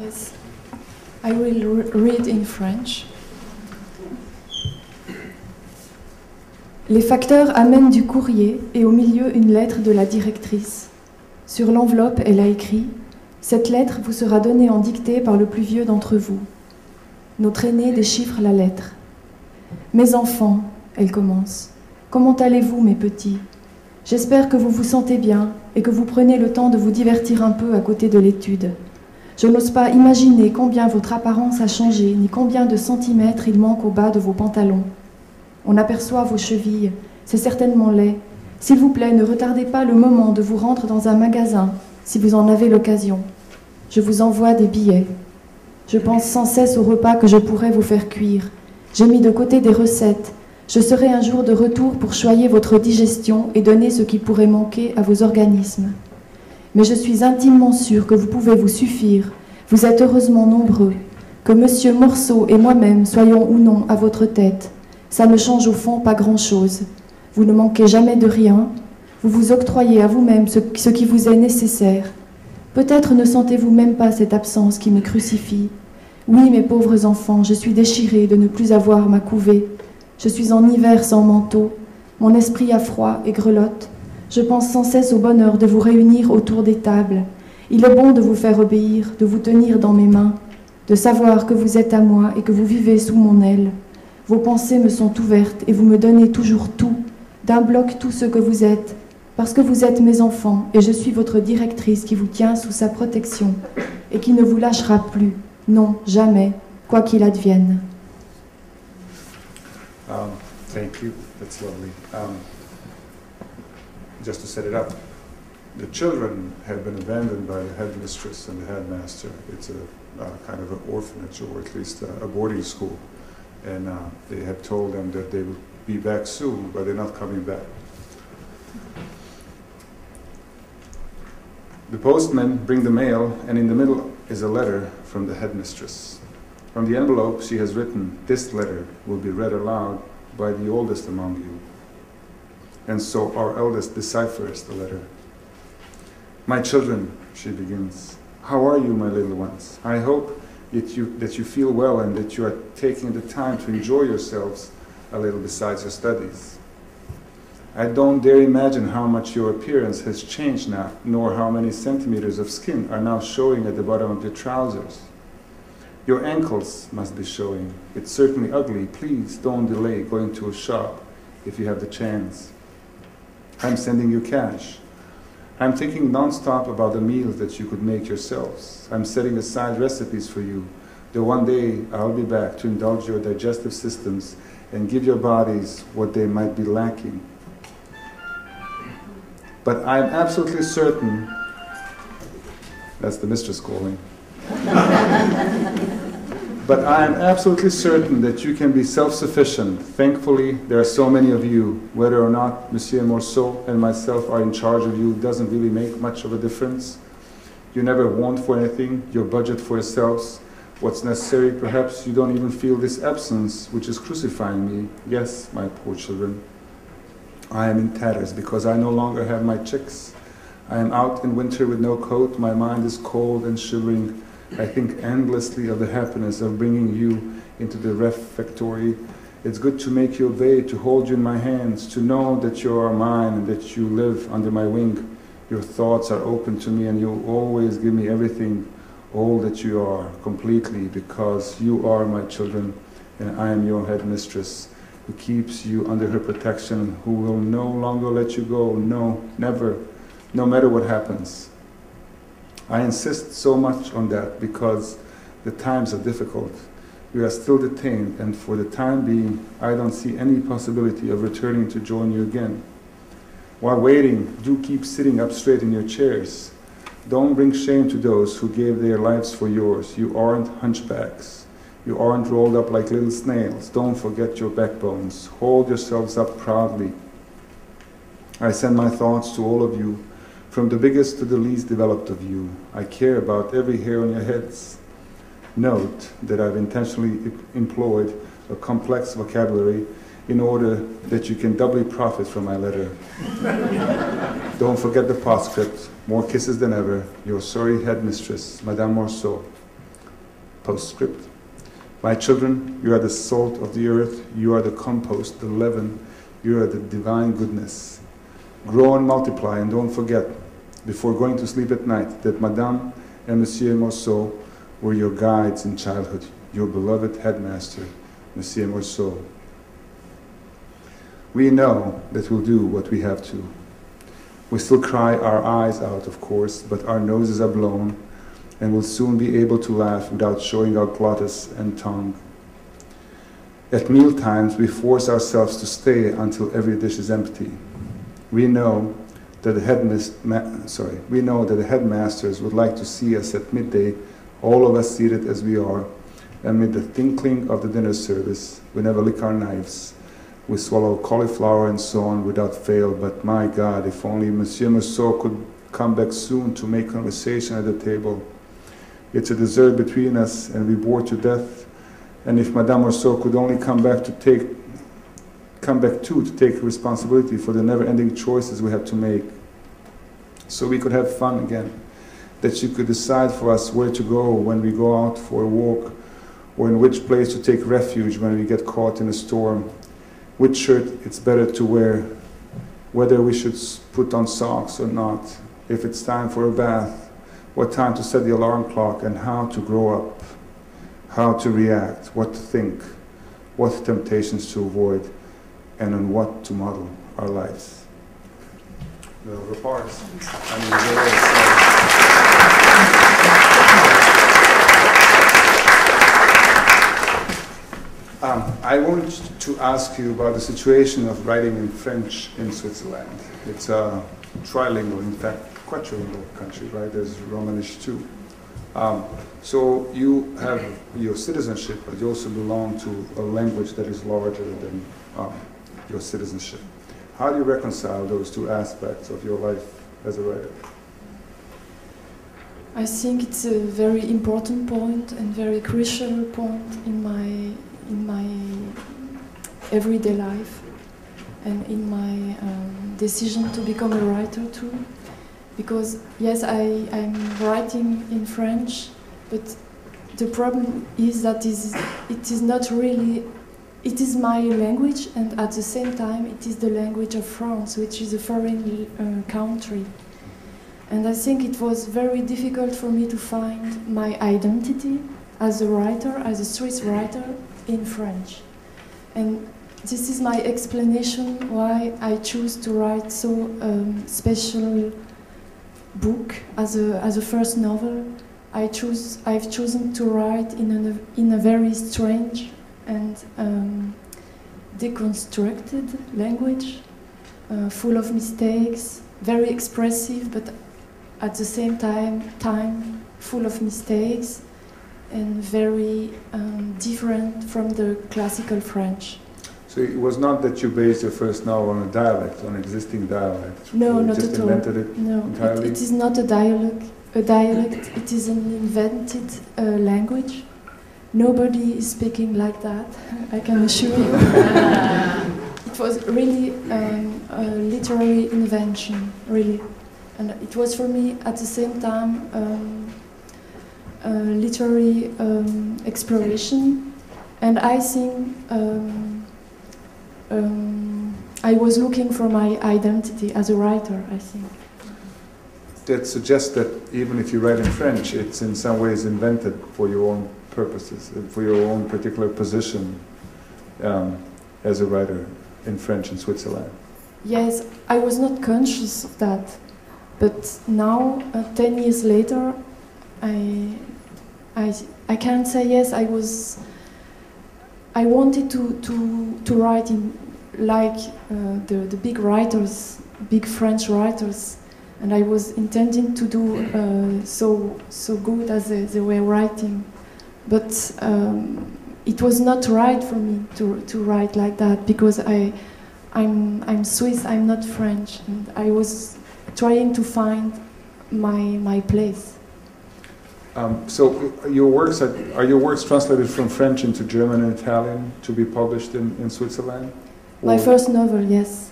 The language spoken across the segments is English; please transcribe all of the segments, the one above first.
Yes, I will read in French. Les facteurs amènent du courrier et au milieu une lettre de la directrice. Sur l'enveloppe, elle a écrit « Cette lettre vous sera donnée en dictée par le plus vieux d'entre vous. » Notre aîné déchiffre la lettre. « Mes enfants, elle commence. Comment allez-vous, mes petits? J'espère que vous vous sentez bien et que vous prenez le temps de vous divertir un peu à côté de l'étude. Je n'ose pas imaginer combien votre apparence a changé, ni combien de centimètres il manque au bas de vos pantalons. On aperçoit vos chevilles, c'est certainement laid. S'il vous plaît, ne retardez pas le moment de vous rendre dans un magasin, si vous en avez l'occasion. Je vous envoie des billets. Je pense sans cesse au repas que je pourrais vous faire cuire. J'ai mis de côté des recettes. Je serai un jour de retour pour choyer votre digestion et donner ce qui pourrait manquer à vos organismes. Mais je suis intimement sûre que vous pouvez vous suffire. Vous êtes heureusement nombreux. Que Monsieur Morceau et moi-même soyons ou non à votre tête, ça ne change au fond pas grand-chose. Vous ne manquez jamais de rien. Vous vous octroyez à vous-même ce qui vous est nécessaire. Peut-être ne sentez-vous même pas cette absence qui me crucifie. Oui, mes pauvres enfants, je suis déchirée de ne plus avoir ma couvée. Je suis en hiver sans manteau. Mon esprit a froid et grelotte. Je pense sans cesse au bonheur de vous réunir autour des tables. Il est bon de vous faire obéir, de vous tenir dans mes mains, de savoir que vous êtes à moi et que vous vivez sous mon aile. Vos pensées me sont ouvertes et vous me donnez toujours tout, d'un bloc tout ce que vous êtes, parce que vous êtes mes enfants et je suis votre directrice qui vous tient sous sa protection et qui ne vous lâchera plus, non, jamais, quoi qu'il advienne. Thank you, that's lovely. Just to set it up, the children have been abandoned by the headmistress and the headmaster. It's a kind of an orphanage, or at least a boarding school. And they have told them that they will be back soon, but they're not coming back. The postmen bring the mail, and in the middle is a letter from the headmistress. From the envelope she has written, "This letter will be read aloud by the oldest among you." And so our eldest deciphers the letter. "My children," she begins, "how are you, my little ones? I hope that you feel well and that you are taking the time to enjoy yourselves a little besides your studies. I don't dare imagine how much your appearance has changed now, nor how many centimeters of skin are now showing at the bottom of your trousers. Your ankles must be showing. It's certainly ugly. Please don't delay going to a shop if you have the chance. I'm sending you cash. I'm thinking non-stop about the meals that you could make yourselves. I'm setting aside recipes for you, though one day I'll be back to indulge your digestive systems and give your bodies what they might be lacking. But I'm absolutely certain," that's the mistress calling, "but I am absolutely certain that you can be self-sufficient. Thankfully, there are so many of you. Whether or not Monsieur Morceau and myself are in charge of you doesn't really make much of a difference. You never want for anything, your budget for yourselves. What's necessary, perhaps you don't even feel this absence, which is crucifying me. Yes, my poor children. I am in tatters because I no longer have my chicks. I am out in winter with no coat. My mind is cold and shivering. I think endlessly of the happiness of bringing you into the refectory. It's good to make you obey, to hold you in my hands, to know that you are mine and that you live under my wing. Your thoughts are open to me and you always give me everything, all that you are, completely, because you are my children and I am your headmistress, who keeps you under her protection, who will no longer let you go, no, never, no matter what happens. I insist so much on that because the times are difficult. We are still detained, and for the time being, I don't see any possibility of returning to join you again. While waiting, do keep sitting up straight in your chairs. Don't bring shame to those who gave their lives for yours. You aren't hunchbacks. You aren't rolled up like little snails. Don't forget your backbones. Hold yourselves up proudly. I send my thoughts to all of you, from the biggest to the least developed of you. I care about every hair on your heads. Note that I've intentionally employed a complex vocabulary in order that you can doubly profit from my letter. Don't forget the postscript. More kisses than ever. Your sorry headmistress, Madame Morceau. Postscript. My children, you are the salt of the earth. You are the compost, the leaven. You are the divine goodness. Grow and multiply, and don't forget, before going to sleep at night, that Madame and Monsieur Morceau were your guides in childhood, your beloved headmaster, Monsieur Morceau. We know that we'll do what we have to. We still cry our eyes out, of course, but our noses are blown, and we'll soon be able to laugh without showing our glottis and tongue. At meal times, we force ourselves to stay until every dish is empty. We know that the headmasters would like to see us at midday, all of us seated as we are, amid the tinkling of the dinner service. We never lick our knives. We swallow cauliflower and so on without fail, but my God, if only Monsieur Morceau could come back soon to make conversation at the table. It's a dessert between us, and we bore to death, and if Madame Morceau could only come back to take responsibility for the never-ending choices we have to make, so we could have fun again, that she could decide for us where to go when we go out for a walk, or in which place to take refuge when we get caught in a storm, which shirt it's better to wear, whether we should put on socks or not, if it's time for a bath, what time to set the alarm clock, and how to grow up, how to react, what to think, what temptations to avoid, and on what to model our lives. The reports. I wanted to ask you about the situation of writing in French in Switzerland. It's a trilingual, in fact, quadrilingual country, right? There's Romanish too. So you have your citizenship, but you also belong to a language that is larger than your citizenship. How do you reconcile those two aspects of your life as a writer? I think it's a very important point and very crucial point in my everyday life and in my decision to become a writer too. Because yes, I'm writing in French, but the problem is that it is not really, it is my language, and at the same time it is the language of France, which is a foreign country. And I think it was very difficult for me to find my identity as a writer, as a Swiss writer in French. And this is my explanation why I choose to write so special book as a first novel. I've chosen to write in a very strange and deconstructed language, full of mistakes, very expressive, but at the same time full of mistakes, and very different from the classical French. So it was not that you based your first novel on a dialect, on existing dialect. No, you not just at all. Invented it entirely? It is not a dialect. It is an invented language. Nobody is speaking like that, I can assure you. It was really a literary invention, really. And it was for me at the same time literary exploration. And I think I was looking for my identity as a writer, I think. That suggests that even if you write in French, it's in some ways invented for your own purposes, for your own particular position as a writer in French in Switzerland. Yes, I was not conscious of that, but now, 10 years later, I can't say yes. I wanted to write in like the big writers, big French writers, and I was intending to do so good as they were writing, but it was not right for me to write like that, because I'm Swiss, I'm not French, and I was trying to find my place. So your works are your works translated from French into German and Italian to be published in Switzerland? My first novel, yes.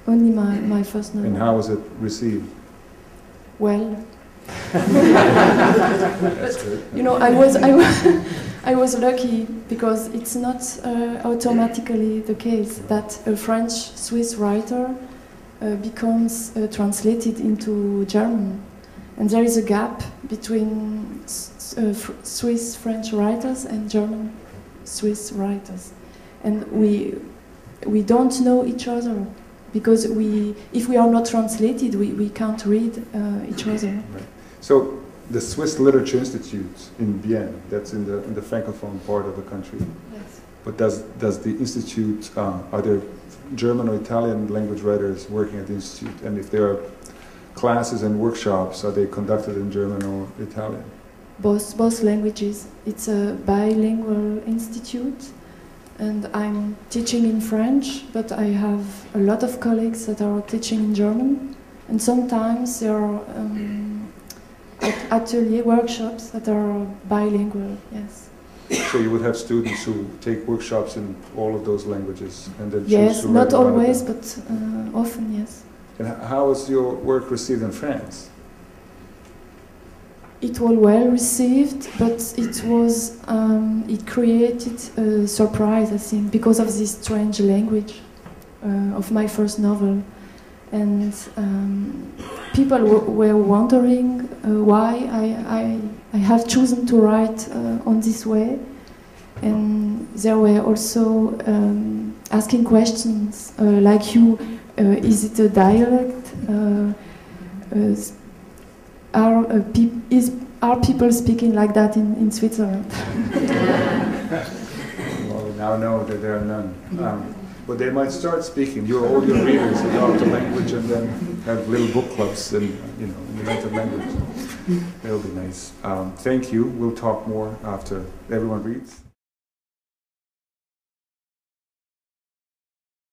Only my first novel. And how was it received? Well, That's good. you know, I was lucky because it's not automatically the case that a French-Swiss writer becomes translated into German. And there is a gap between Swiss-French writers and German-Swiss writers. And we don't know each other because if we are not translated, we can't read each other. Right. So the Swiss Literature Institute in Vienne, that's in the Francophone part of the country. Yes. But does the institute, are there German or Italian language writers working at the institute? And if there are classes and workshops, are they conducted in German or Italian? Both languages. It's a bilingual institute, and I'm teaching in French, but I have a lot of colleagues that are teaching in German, and sometimes there are atelier workshops that are bilingual, yes. So you would have students who take workshops in all of those languages and then choose yes, to not write one of always, them. but often, yes. And how was your work received in France? It was well received, but it created a surprise, I think, because of this strange language of my first novel. And people were wondering why I have chosen to write on this way. And they were also asking questions like is it a dialect? Are people speaking like that in Switzerland? Well, we now know that there are none. But they might start speaking. All your readers adopt the language and then have little book clubs and in the native language. That'll be nice. Thank you. We'll talk more after everyone reads.